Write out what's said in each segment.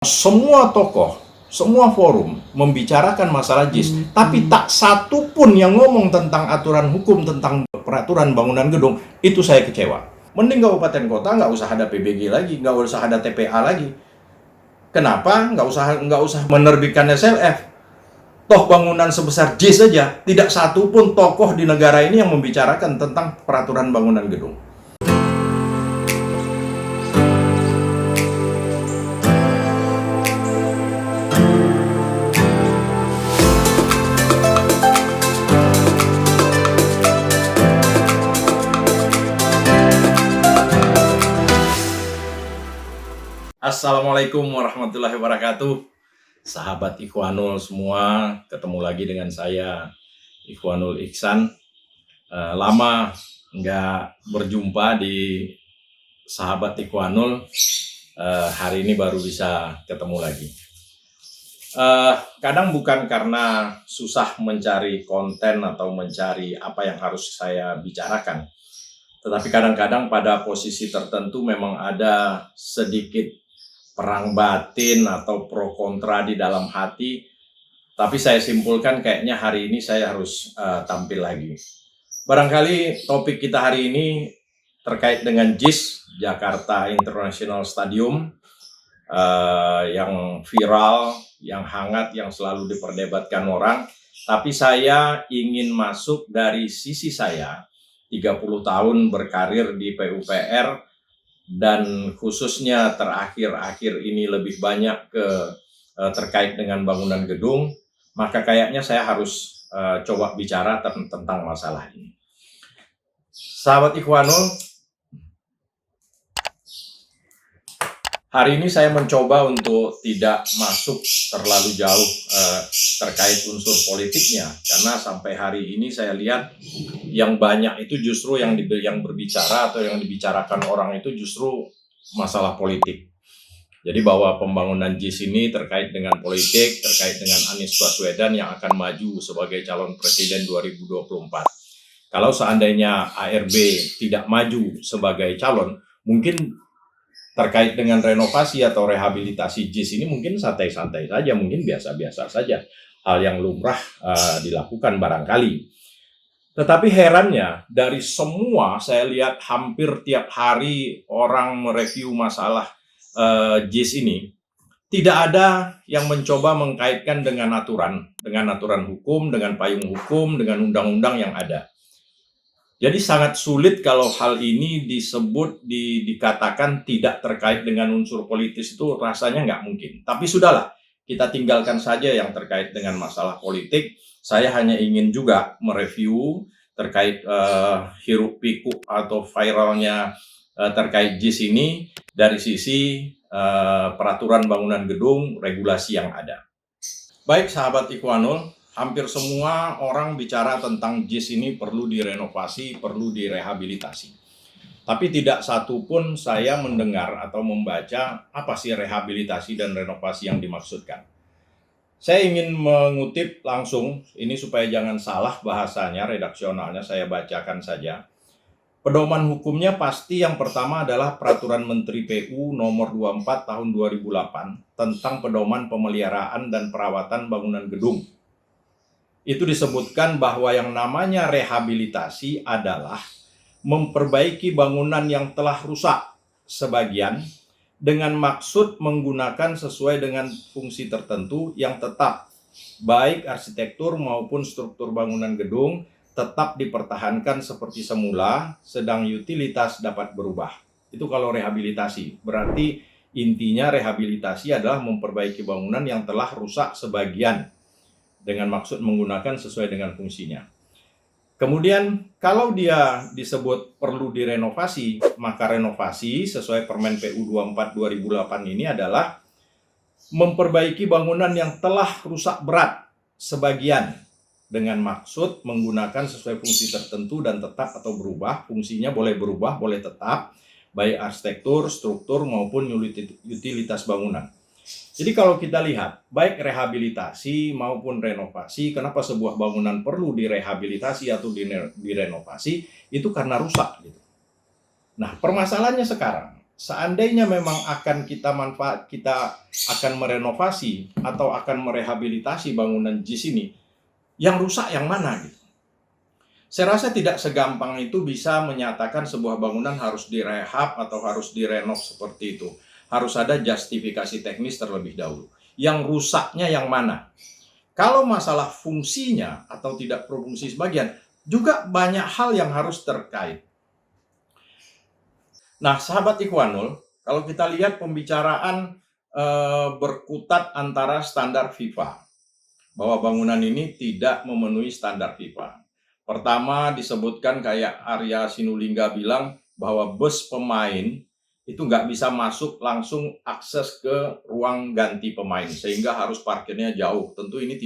Semua tokoh, semua forum membicarakan masalah JIS, tapi tak satu pun yang ngomong tentang aturan hukum, tentang peraturan bangunan gedung. Itu saya kecewa. Mending kabupaten kota nggak usah ada PBG lagi, nggak usah ada TPA lagi. Kenapa? Nggak usah menerbitkan SLF. Toh bangunan sebesar JIS saja, tidak satu pun tokoh di negara ini yang membicarakan tentang peraturan bangunan gedung. Assalamualaikum warahmatullahi wabarakatuh. Sahabat Ikhwanul semua, ketemu lagi dengan saya Ikhwanul Iksan. Lama nggak berjumpa di sahabat Ikhwanul. Hari ini baru bisa ketemu lagi. Kadang bukan karena susah mencari konten atau mencari apa yang harus saya bicarakan, tetapi kadang-kadang pada posisi tertentu memang ada sedikit perang batin atau pro kontra di dalam hati. Tapi saya simpulkan kayaknya hari ini saya harus tampil lagi. Barangkali topik kita hari ini terkait dengan JIS, Jakarta International Stadium, yang viral, yang hangat, yang selalu diperdebatkan orang. Tapi saya ingin masuk dari sisi saya, 30 tahun berkarir di PUPR, dan khususnya terakhir-akhir ini lebih banyak terkait dengan bangunan gedung, maka kayaknya saya harus coba bicara tentang masalah ini. Sahabat Ikhwanul, hari ini saya mencoba untuk tidak masuk terlalu jauh terkait unsur politiknya, karena sampai hari ini saya lihat yang banyak itu justru yang berbicara atau yang dibicarakan orang itu justru masalah politik. Jadi bahwa pembangunan JIS ini terkait dengan politik, terkait dengan Anies Baswedan yang akan maju sebagai calon presiden 2024. Kalau seandainya ARB tidak maju sebagai calon, mungkin terkait dengan renovasi atau rehabilitasi JIS ini mungkin santai-santai saja, mungkin biasa-biasa saja, hal yang lumrah dilakukan barangkali. Tetapi herannya, dari semua saya lihat hampir tiap hari orang mereview masalah JIS ini, tidak ada yang mencoba mengkaitkan dengan aturan hukum, dengan payung hukum, dengan undang-undang yang ada. Jadi sangat sulit kalau hal ini dikatakan tidak terkait dengan unsur politis, itu rasanya nggak mungkin. Tapi sudahlah, kita tinggalkan saja yang terkait dengan masalah politik. Saya hanya ingin juga mereview terkait hiruk pikuk atau viralnya terkait JIS ini dari sisi peraturan bangunan gedung, regulasi yang ada. Baik sahabat Ikhwanul, hampir semua orang bicara tentang JIS ini perlu direnovasi, perlu direhabilitasi. Tapi tidak satu pun saya mendengar atau membaca apa sih rehabilitasi dan renovasi yang dimaksudkan. Saya ingin mengutip langsung, ini supaya jangan salah bahasanya, redaksionalnya saya bacakan saja. Pedoman hukumnya pasti yang pertama adalah Peraturan Menteri PU nomor 24 tahun 2008 tentang pedoman pemeliharaan dan perawatan bangunan gedung. Itu disebutkan bahwa yang namanya rehabilitasi adalah memperbaiki bangunan yang telah rusak sebagian dengan maksud menggunakan sesuai dengan fungsi tertentu yang tetap, baik arsitektur maupun struktur bangunan gedung tetap dipertahankan seperti semula, sedang utilitas dapat berubah. Itu kalau rehabilitasi. Berarti intinya rehabilitasi adalah memperbaiki bangunan yang telah rusak sebagian dengan maksud menggunakan sesuai dengan fungsinya. Kemudian kalau dia disebut perlu direnovasi, maka renovasi sesuai Permen PU 24 2008 ini adalah memperbaiki bangunan yang telah rusak berat sebagian dengan maksud menggunakan sesuai fungsi tertentu dan tetap atau berubah. Fungsinya boleh berubah, boleh tetap, baik arsitektur, struktur maupun utilitas bangunan. Jadi kalau kita lihat, baik rehabilitasi maupun renovasi, kenapa sebuah bangunan perlu direhabilitasi atau direnovasi, itu karena rusak. Gitu. Nah, permasalahannya sekarang, Seandainya memang kita akan merenovasi atau akan merehabilitasi bangunan JIS ini, yang rusak yang mana gitu. Saya rasa tidak segampang itu bisa menyatakan sebuah bangunan harus direhab atau harus direnov seperti itu. Harus ada justifikasi teknis terlebih dahulu. Yang rusaknya yang mana? Kalau masalah fungsinya atau tidak berfungsi sebagian, juga banyak hal yang harus terkait. Nah, sahabat Ikhwanul, kalau kita lihat pembicaraan berkutat antara standar FIFA, bahwa bangunan ini tidak memenuhi standar FIFA. Pertama disebutkan kayak Arya Sinulinga bilang bahwa bus pemain itu nggak bisa masuk langsung akses ke ruang ganti pemain, sehingga harus parkirnya jauh. Tentu ini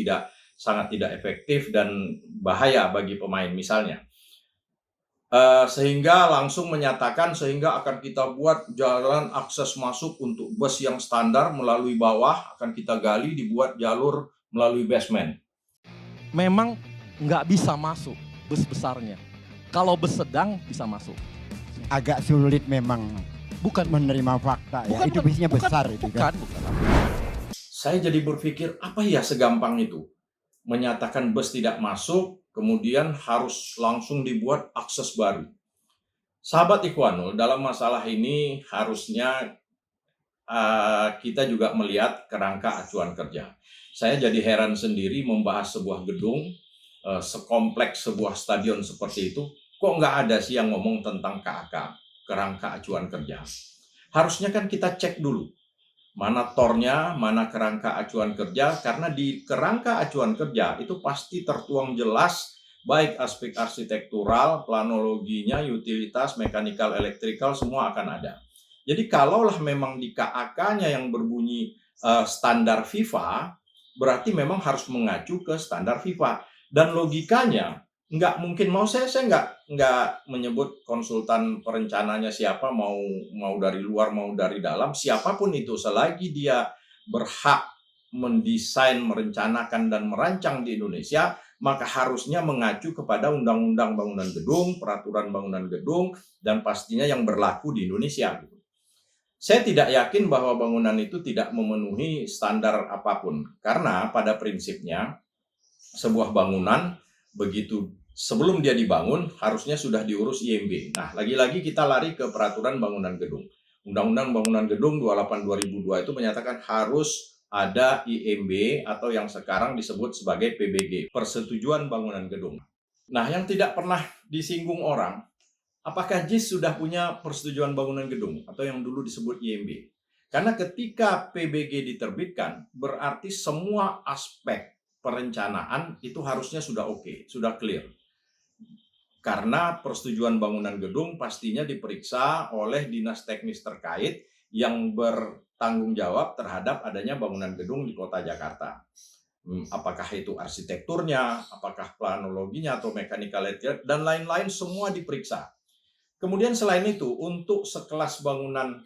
sangat tidak efektif dan bahaya bagi pemain misalnya. Sehingga langsung menyatakan sehingga akan kita buat jalan akses masuk untuk bus yang standar melalui bawah, akan kita gali dibuat jalur melalui basement. Memang nggak bisa masuk bus besarnya. Kalau bus sedang bisa masuk. Agak sulit memang Bukan menerima fakta ya. Itu bisnya besar itu kan. Bukan. Saya jadi berpikir apa ya segampang itu menyatakan bus tidak masuk, kemudian harus langsung dibuat akses baru. Sahabat Ikhwanul, dalam masalah ini harusnya kita juga melihat kerangka acuan kerja. Saya jadi heran sendiri membahas sebuah gedung, sekompleks sebuah stadion seperti itu, kok nggak ada sih yang ngomong tentang KAK, kerangka acuan kerja. Harusnya kan kita cek dulu, mana tornya, mana kerangka acuan kerja, karena di kerangka acuan kerja itu pasti tertuang jelas, baik aspek arsitektural, planologinya, utilitas, mekanikal, elektrikal, semua akan ada. Jadi kalaulah memang di KAK-nya yang berbunyi standar FIFA, berarti memang harus mengacu ke standar FIFA. Dan logikanya nggak mungkin, saya nggak menyebut konsultan perencananya siapa, mau dari luar mau dari dalam, siapapun itu, selagi dia berhak mendesain, merencanakan dan merancang di Indonesia, maka harusnya mengacu kepada undang-undang bangunan gedung, peraturan bangunan gedung, dan pastinya yang berlaku di Indonesia. Saya tidak yakin bahwa bangunan itu tidak memenuhi standar apapun, karena pada prinsipnya sebuah bangunan begitu sebelum dia dibangun harusnya sudah diurus IMB. Nah, lagi-lagi kita lari ke peraturan bangunan gedung. Undang-Undang Bangunan Gedung 28/2002 itu menyatakan harus ada IMB atau yang sekarang disebut sebagai PBG, Persetujuan Bangunan Gedung. Nah, yang tidak pernah disinggung orang, apakah JIS sudah punya persetujuan bangunan gedung atau yang dulu disebut IMB? Karena ketika PBG diterbitkan, berarti semua aspek perencanaan itu harusnya sudah oke, sudah clear. Karena persetujuan bangunan gedung pastinya diperiksa oleh dinas teknis terkait yang bertanggung jawab terhadap adanya bangunan gedung di Kota Jakarta. Apakah itu arsitekturnya, apakah planologinya atau mekanikal dan lain-lain, semua diperiksa. Kemudian selain itu, untuk sekelas bangunan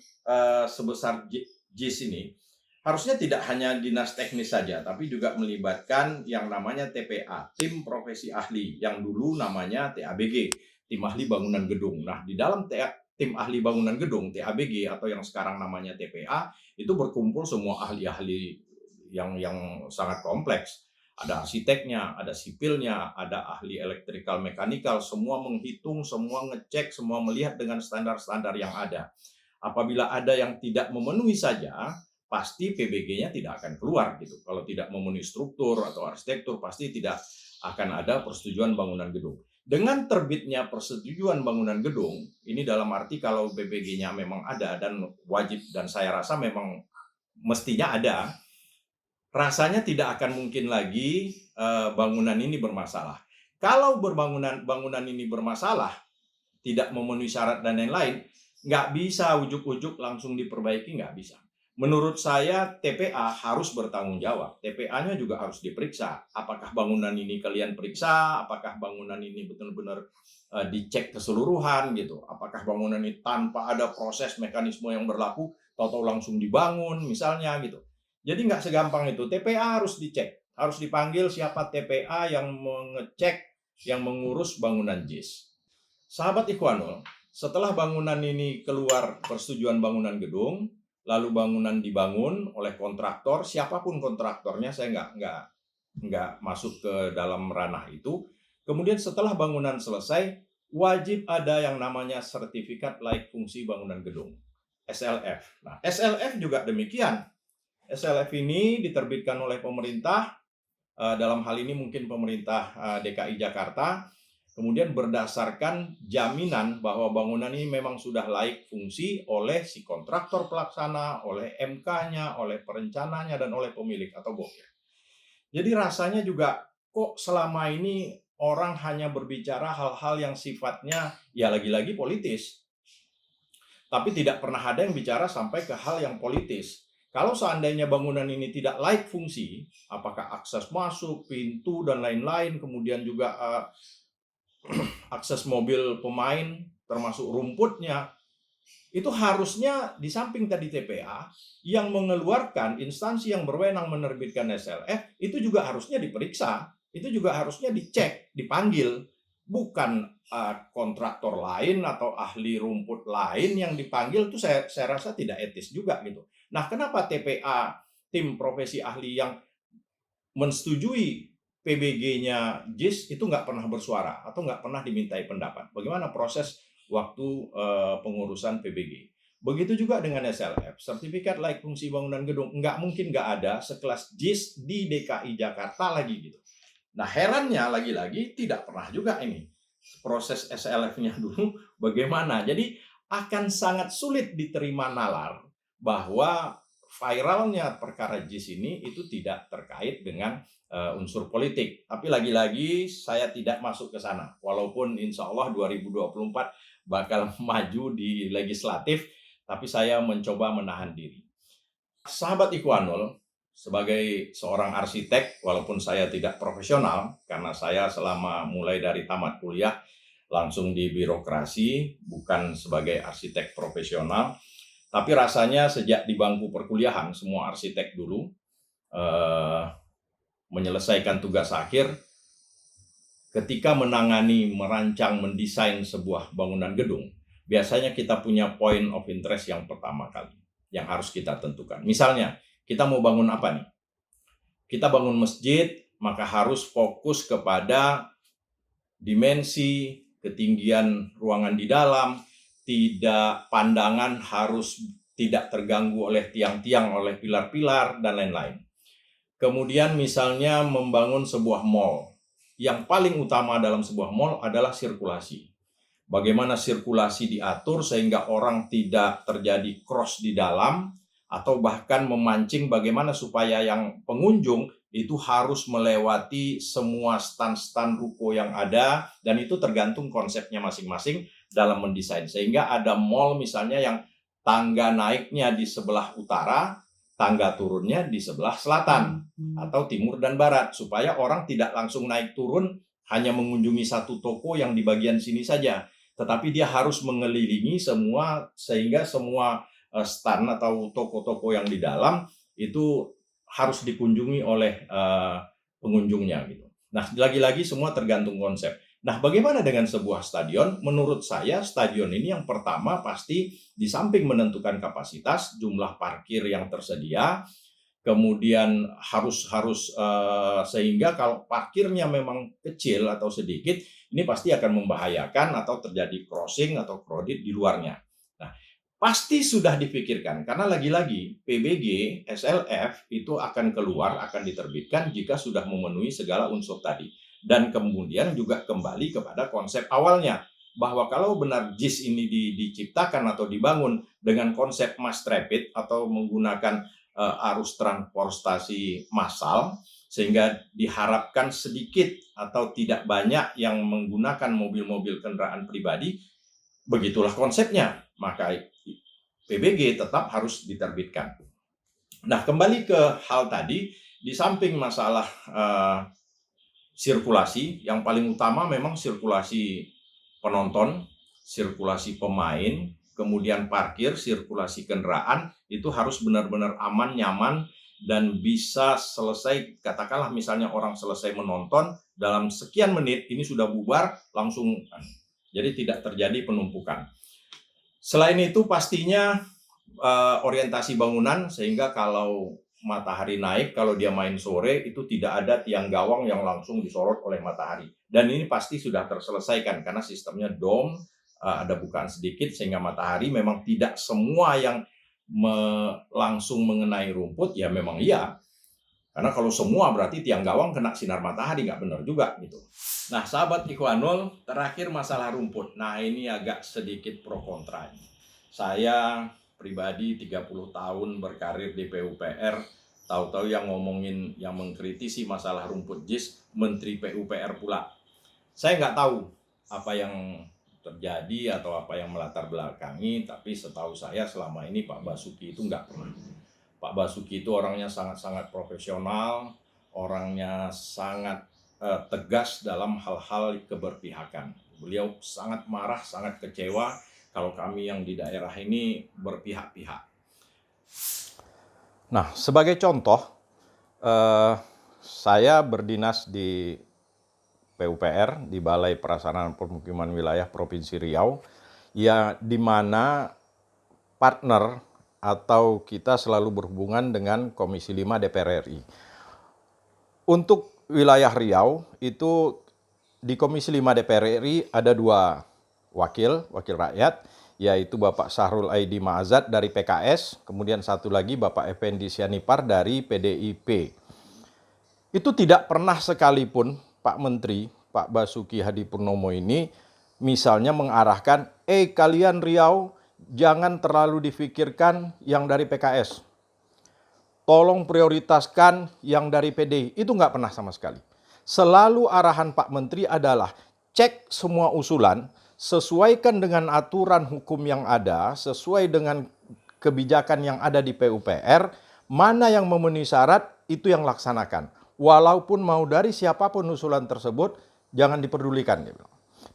sebesar JIS ini, harusnya tidak hanya dinas teknis saja, tapi juga melibatkan yang namanya TPA, Tim Profesi Ahli, yang dulu namanya TABG, Tim Ahli Bangunan Gedung. Nah, di dalam Tim Ahli Bangunan Gedung, TABG, atau yang sekarang namanya TPA, itu berkumpul semua ahli-ahli yang sangat kompleks. Ada arsiteknya, ada sipilnya, ada ahli elektrikal, mekanikal, semua menghitung, semua ngecek, semua melihat dengan standar-standar yang ada. Apabila ada yang tidak memenuhi saja, pasti PBG-nya tidak akan keluar gitu. Kalau tidak memenuhi struktur atau arsitektur, pasti tidak akan ada persetujuan bangunan gedung. Dengan terbitnya persetujuan bangunan gedung, ini dalam arti kalau PBG-nya memang ada dan wajib, dan saya rasa memang mestinya ada, rasanya tidak akan mungkin lagi bangunan ini bermasalah. Kalau bangunan ini bermasalah, tidak memenuhi syarat dan lain-lain, nggak bisa ujuk-ujuk langsung diperbaiki, nggak bisa. Menurut saya TPA harus bertanggung jawab. TPA-nya juga harus diperiksa. Apakah bangunan ini kalian periksa? Apakah bangunan ini benar-benar dicek keseluruhan gitu? Apakah bangunan ini tanpa ada proses mekanisme yang berlaku, tahu-tahu langsung dibangun misalnya gitu? Jadi nggak segampang itu. TPA harus dicek. Harus dipanggil siapa TPA yang mengecek, yang mengurus bangunan JIS. Sahabat Ikhwanul, setelah bangunan ini keluar persetujuan bangunan gedung, lalu bangunan dibangun oleh kontraktor, siapapun kontraktornya, saya nggak masuk ke dalam ranah itu. Kemudian setelah bangunan selesai, wajib ada yang namanya sertifikat layak fungsi bangunan gedung, SLF. Nah, SLF juga demikian. SLF ini diterbitkan oleh pemerintah, dalam hal ini mungkin pemerintah DKI Jakarta, kemudian berdasarkan jaminan bahwa bangunan ini memang sudah layak fungsi oleh si kontraktor pelaksana, oleh MK-nya, oleh perencananya, dan oleh pemilik atau BOKir. Jadi rasanya juga kok selama ini orang hanya berbicara hal-hal yang sifatnya ya lagi-lagi politis. Tapi tidak pernah ada yang bicara sampai ke hal yang politis. Kalau seandainya bangunan ini tidak layak fungsi, apakah akses masuk, pintu, dan lain-lain, kemudian juga akses mobil pemain, termasuk rumputnya, itu harusnya di samping tadi TPA, yang mengeluarkan instansi yang berwenang menerbitkan SLF, itu juga harusnya diperiksa, itu juga harusnya dicek, dipanggil. Bukan kontraktor lain atau ahli rumput lain yang dipanggil, itu saya rasa tidak etis juga gitu. Nah, kenapa TPA, tim profesi ahli yang mensetujui PBG-nya JIS itu nggak pernah bersuara atau nggak pernah dimintai pendapat? Bagaimana proses waktu pengurusan PBG? Begitu juga dengan SLF, sertifikat layak fungsi bangunan gedung, nggak mungkin nggak ada sekelas JIS di DKI Jakarta lagi gitu. Nah, herannya lagi-lagi tidak pernah juga ini proses SLF-nya dulu bagaimana. Jadi akan sangat sulit diterima nalar bahwa viralnya perkara JIS ini itu tidak terkait dengan unsur politik. Tapi lagi-lagi saya tidak masuk ke sana. Walaupun insya Allah 2024 bakal maju di legislatif, tapi saya mencoba menahan diri. Sahabat Ikhwanul, sebagai seorang arsitek, walaupun saya tidak profesional, karena saya selama mulai dari tamat kuliah langsung di birokrasi, bukan sebagai arsitek profesional, tapi rasanya sejak di bangku perkuliahan, semua arsitek dulu menyelesaikan tugas akhir, ketika menangani, merancang, mendesain sebuah bangunan gedung, biasanya kita punya point of interest yang pertama kali, yang harus kita tentukan. Misalnya, kita mau bangun apa nih? Kita bangun masjid, maka harus fokus kepada dimensi, ketinggian ruangan di dalam, tidak pandangan harus tidak terganggu oleh tiang-tiang, oleh pilar-pilar, dan lain-lain. Kemudian misalnya membangun sebuah mall. Yang paling utama dalam sebuah mall adalah sirkulasi. Bagaimana sirkulasi diatur sehingga orang tidak terjadi cross di dalam, atau bahkan memancing bagaimana supaya yang pengunjung itu harus melewati semua stand-stand ruko yang ada, dan itu tergantung konsepnya masing-masing dalam mendesain. Sehingga ada mall misalnya yang tangga naiknya di sebelah utara, tangga turunnya di sebelah selatan atau timur dan barat, supaya orang tidak langsung naik turun hanya mengunjungi satu toko yang di bagian sini saja, tetapi dia harus mengelilingi semua, sehingga semua stand atau toko-toko yang di dalam itu harus dikunjungi oleh pengunjungnya gitu. Nah, lagi-lagi semua tergantung konsep. Nah, bagaimana dengan sebuah stadion? Menurut saya stadion ini yang pertama pasti di samping menentukan kapasitas, jumlah parkir yang tersedia, kemudian harus sehingga kalau parkirnya memang kecil atau sedikit, ini pasti akan membahayakan atau terjadi crossing atau crowded di luarnya. Nah, pasti sudah dipikirkan, karena lagi-lagi PBG, SLF itu akan keluar, akan diterbitkan jika sudah memenuhi segala unsur tadi. Dan kemudian juga kembali kepada konsep awalnya, bahwa kalau benar JIS ini diciptakan atau dibangun dengan konsep mass rapid atau menggunakan arus transportasi massal, sehingga diharapkan sedikit atau tidak banyak yang menggunakan mobil-mobil kendaraan pribadi, begitulah konsepnya, maka PBG tetap harus diterbitkan. Nah, kembali ke hal tadi, di samping masalah sirkulasi, yang paling utama memang sirkulasi penonton, sirkulasi pemain, kemudian parkir, sirkulasi kendaraan, itu harus benar-benar aman, nyaman, dan bisa selesai, katakanlah misalnya orang selesai menonton, dalam sekian menit ini sudah bubar, langsung, jadi tidak terjadi penumpukan. Selain itu pastinya orientasi bangunan, sehingga kalau matahari naik, kalau dia main sore, itu tidak ada tiang gawang yang langsung disorot oleh matahari. Dan ini pasti sudah terselesaikan karena sistemnya dome, ada bukaan sedikit sehingga matahari memang tidak semua yang langsung mengenai rumput, ya memang iya. Karena kalau semua berarti tiang gawang kena sinar matahari, nggak benar juga gitu. Nah, sahabat Ikhwanul, terakhir masalah rumput. Nah, ini agak sedikit pro kontra. Saya pribadi 30 tahun berkarir di PUPR, tahu-tahu yang ngomongin, yang mengkritisi masalah rumput JIS, Menteri PUPR pula. Saya nggak tahu apa yang terjadi atau apa yang melatar belakangi, tapi setahu saya selama ini Pak Basuki itu nggak pernah. Pak Basuki itu orangnya sangat-sangat profesional, orangnya sangat tegas dalam hal-hal keberpihakan. Beliau sangat marah, sangat kecewa kalau kami yang di daerah ini berpihak-pihak. Nah, sebagai contoh, saya berdinas di PUPR, di Balai Prasarana Permukiman Wilayah Provinsi Riau, ya di mana partner atau kita selalu berhubungan dengan Komisi 5 DPR RI. Untuk wilayah Riau, itu di Komisi 5 DPR RI ada 2 wakil rakyat, yaitu Bapak Sahrul Aidi Ma'azad dari PKS, kemudian satu lagi Bapak Effendi Sianipar dari PDIP. Itu tidak pernah sekalipun Pak Menteri, Pak Basuki Hadipurnomo ini misalnya mengarahkan, kalian Riau jangan terlalu difikirkan yang dari PKS. Tolong prioritaskan yang dari PDI. Itu nggak pernah sama sekali. Selalu arahan Pak Menteri adalah cek semua usulan, sesuaikan dengan aturan hukum yang ada, sesuai dengan kebijakan yang ada di PUPR, mana yang memenuhi syarat, itu yang laksanakan. Walaupun mau dari siapapun usulan tersebut, jangan diperdulikan.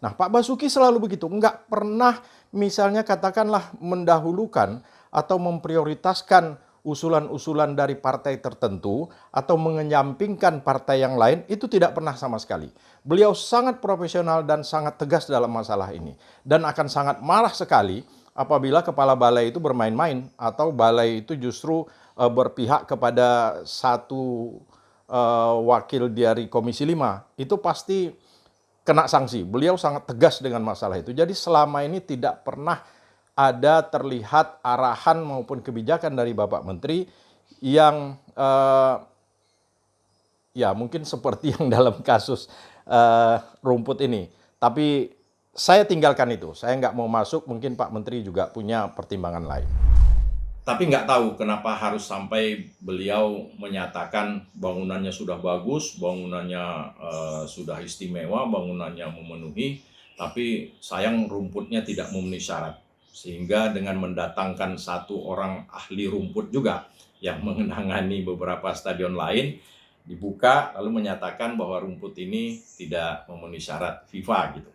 Nah, Pak Basuki selalu begitu, nggak pernah misalnya katakanlah mendahulukan atau memprioritaskan usulan-usulan dari partai tertentu atau mengenyampingkan partai yang lain, itu tidak pernah sama sekali. Beliau sangat profesional dan sangat tegas dalam masalah ini. Dan akan sangat marah sekali apabila kepala balai itu bermain-main atau balai itu justru berpihak kepada satu wakil dari Komisi 5. Itu pasti kena sanksi. Beliau sangat tegas dengan masalah itu. Jadi selama ini tidak pernah ada terlihat arahan maupun kebijakan dari Bapak Menteri yang ya mungkin seperti yang dalam kasus rumput ini. Tapi saya tinggalkan itu. Saya nggak mau masuk, mungkin Pak Menteri juga punya pertimbangan lain. Tapi nggak tahu kenapa harus sampai beliau menyatakan bangunannya sudah bagus, bangunannya sudah istimewa, bangunannya memenuhi, tapi sayang rumputnya tidak memenuhi syarat. Sehingga dengan mendatangkan satu orang ahli rumput juga yang menangani beberapa stadion lain, dibuka lalu menyatakan bahwa rumput ini tidak memenuhi syarat FIFA gitu.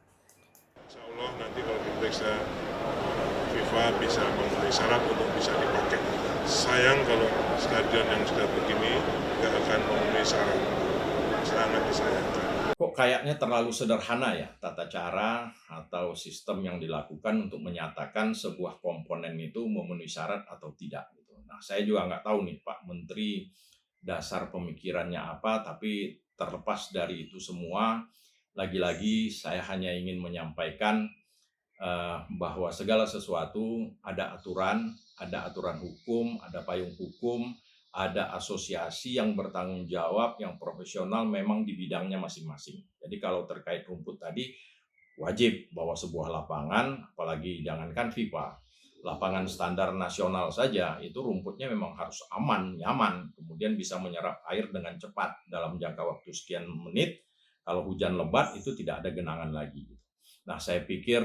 Insya Allah nanti kalau diperiksa FIFA bisa memenuhi syarat untuk bisa dipakai. Sayang kalau stadion yang sudah begini nggak akan memenuhi syarat. Sangat disayangkan. Kok kayaknya terlalu sederhana ya tata cara atau sistem yang dilakukan untuk menyatakan sebuah komponen itu memenuhi syarat atau tidak. Nah, saya juga nggak tahu nih Pak Menteri dasar pemikirannya apa, tapi terlepas dari itu semua, lagi-lagi saya hanya ingin menyampaikan bahwa segala sesuatu ada aturan hukum, ada payung hukum, ada asosiasi yang bertanggung jawab, yang profesional memang di bidangnya masing-masing. Jadi kalau terkait rumput tadi, wajib bahwa sebuah lapangan, apalagi jangankan FIFA, lapangan standar nasional saja, itu rumputnya memang harus aman, nyaman, kemudian bisa menyerap air dengan cepat dalam jangka waktu sekian menit. Kalau hujan lebat itu tidak ada genangan lagi. Nah, saya pikir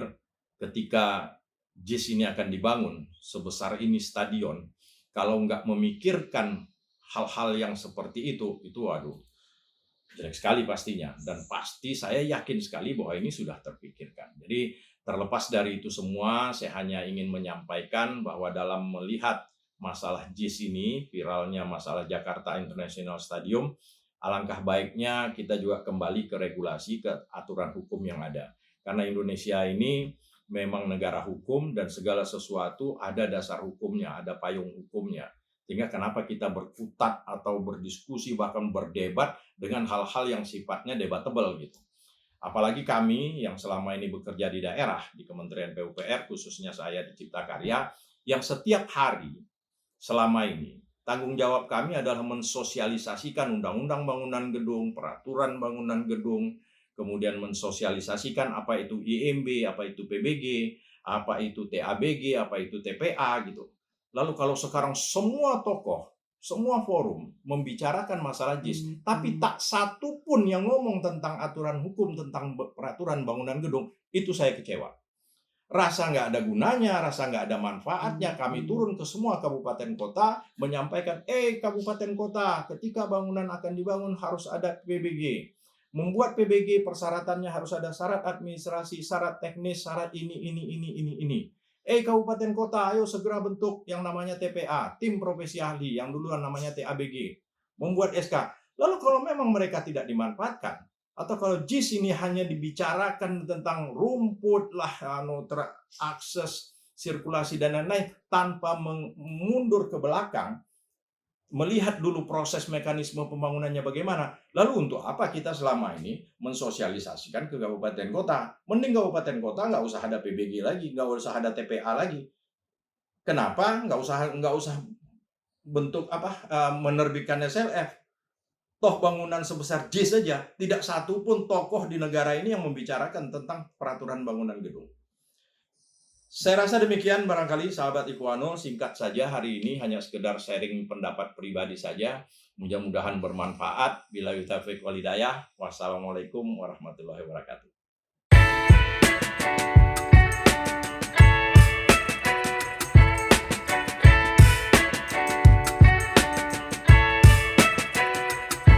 ketika JIS ini akan dibangun, sebesar ini stadion, kalau nggak memikirkan hal-hal yang seperti itu waduh, jelek sekali pastinya. Dan pasti saya yakin sekali bahwa ini sudah terpikirkan. Jadi terlepas dari itu semua, saya hanya ingin menyampaikan bahwa dalam melihat masalah JIS ini, viralnya masalah Jakarta International Stadium, alangkah baiknya kita juga kembali ke regulasi, ke aturan hukum yang ada. Karena Indonesia ini memang negara hukum dan segala sesuatu ada dasar hukumnya, ada payung hukumnya. Sehingga kenapa kita berkutat atau berdiskusi bahkan berdebat dengan hal-hal yang sifatnya debatable gitu. Apalagi kami yang selama ini bekerja di daerah, di Kementerian PUPR, khususnya saya di Cipta Karya, yang setiap hari selama ini, tanggung jawab kami adalah mensosialisasikan undang-undang bangunan gedung, peraturan bangunan gedung, kemudian mensosialisasikan apa itu IMB, apa itu PBG, apa itu TABG, apa itu TPA gitu. Lalu kalau sekarang semua tokoh, semua forum membicarakan masalah JIS, tapi tak satu pun yang ngomong tentang aturan hukum, tentang peraturan bangunan gedung, itu saya kecewa. Rasa nggak ada gunanya, rasa nggak ada manfaatnya. Kami turun ke semua kabupaten kota, menyampaikan, kabupaten kota, ketika bangunan akan dibangun harus ada PBG. Membuat PBG persyaratannya harus ada syarat administrasi, syarat teknis, syarat ini. Kabupaten kota, ayo segera bentuk yang namanya TPA, tim profesi ahli, yang dulu namanya TABG, membuat SK. Lalu kalau memang mereka tidak dimanfaatkan, atau kalau JIS ini hanya dibicarakan tentang rumput lah, akses, sirkulasi dan lain-lain, tanpa mundur ke belakang, melihat dulu proses mekanisme pembangunannya bagaimana. Lalu untuk apa kita selama ini mensosialisasikan ke kabupaten kota? Mending kabupaten kota nggak usah ada PBG lagi, nggak usah ada TPA lagi. Kenapa? Nggak usah bentuk menerbitkan SLF. Toh bangunan sebesar JIS saja, tidak satu pun tokoh di negara ini yang membicarakan tentang peraturan bangunan gedung. Saya rasa demikian barangkali sahabat Ikhwanul, singkat saja hari ini hanya sekedar sharing pendapat pribadi saja. Mudah-mudahan bermanfaat. Billahi taufiq wal hidayah. Wassalamualaikum warahmatullahi wabarakatuh.